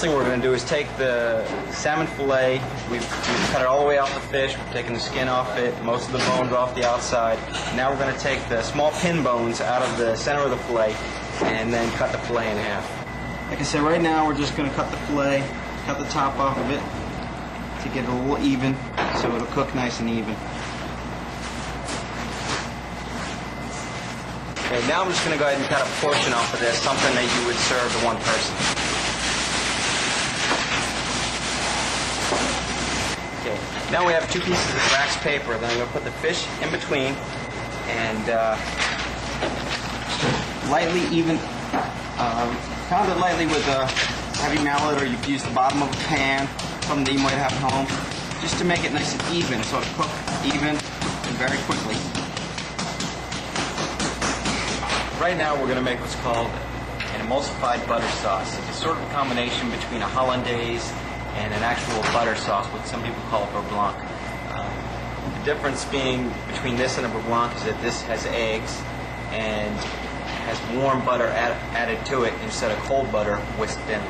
thing we're going to do is take the salmon fillet. We've cut it all the way off the fish. We've taken the skin off it, most of the bones off the outside. Now we're going to take the small pin bones out of the center of the fillet and then cut the fillet in half. Like I said, right now we're just going to cut the fillet, cut the top off of it to get it a little even so it'll cook nice and even. Okay, now I'm just going to go ahead and cut a portion off of this, something that you would serve to one person. Okay, now we have 2 pieces of wax paper. Then I'm going to put the fish in between and lightly pound it lightly with a heavy mallet, or you can use the bottom of a pan, something that you might have at home, just to make it nice and even, so it'll cook even and very quickly. Right now we're going to make what's called an emulsified butter sauce. It's sort of a combination between a hollandaise and an actual butter sauce, what some people call a beurre blanc. The difference being between this and a beurre blanc is that this has eggs and has warm butter added to it instead of cold butter whisked in.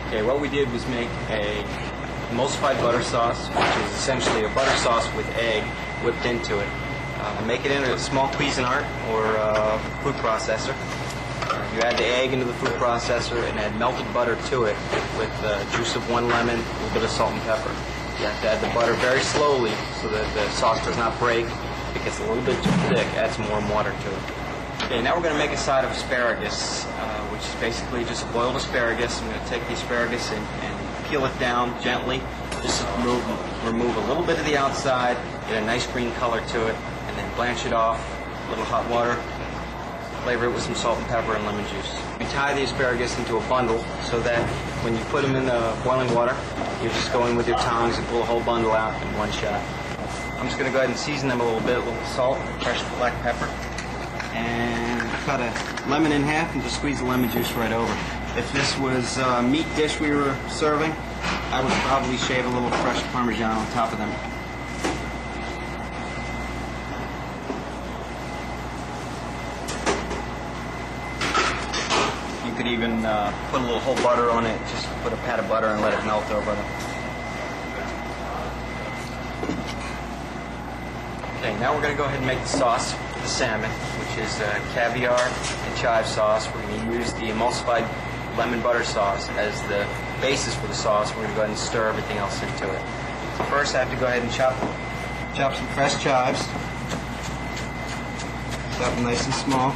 Okay, what we did was make a emulsified butter sauce, which is essentially a butter sauce with egg whipped into it. Make it into a small Cuisinart or food processor. You add the egg into the food processor and add melted butter to it with the juice of 1 lemon, a little bit of salt and pepper. You have to add the butter very slowly so that the sauce does not break. If it gets a little bit too thick, add some warm water to it. Okay, now we're going to make a side of asparagus, which is basically just boiled asparagus. I'm going to take the asparagus and peel it down gently, just to remove a little bit of the outside, get a nice green color to it, and then blanch it off, a little hot water, flavor it with some salt and pepper and lemon juice. We tie the asparagus into a bundle so that when you put them in the boiling water, you just go in with your tongs and pull the whole bundle out in one shot. I'm just going to go ahead and season them a little bit, a little salt, fresh black pepper, and cut a lemon in half and just squeeze the lemon juice right over. If this was a meat dish we were serving, I would probably shave a little fresh Parmesan on top of them. You could even put a little whole butter on it, just put a pat of butter and let it melt over them. Okay, now we're going to go ahead and make the sauce for the salmon, which is caviar and chive sauce. We're going to use the emulsified lemon butter sauce as the basis for the sauce. We're going to go ahead and stir everything else into it. So first I have to go ahead and chop some fresh chives. Chop them nice and small.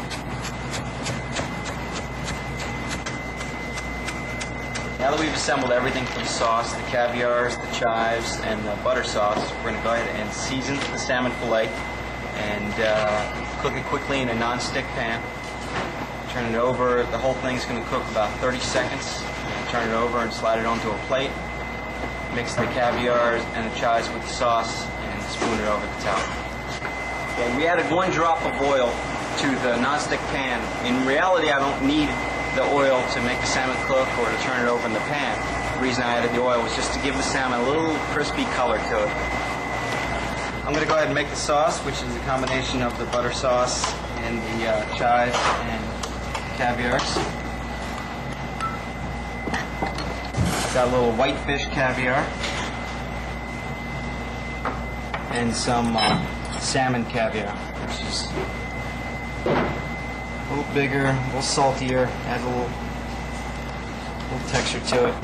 Now that we've assembled everything for the sauce, the caviars, the chives, and the butter sauce, we're going to go ahead and season the salmon fillet and cook it quickly in a non-stick pan. Turn it over. The whole thing's going to cook about 30 seconds. Turn it over and slide it onto a plate. Mix the caviars and the chives with the sauce and spoon it over the top. Okay, we added 1 drop of oil to the non-stick pan. In reality, I don't need the oil to make the salmon cook or to turn it over in the pan. The reason I added the oil was just to give the salmon a little crispy color to it. I'm going to go ahead and make the sauce, which is a combination of the butter sauce and the chives and caviars. I've got a little whitefish caviar and some salmon caviar, which is a little bigger, a little saltier, adds a little texture to it.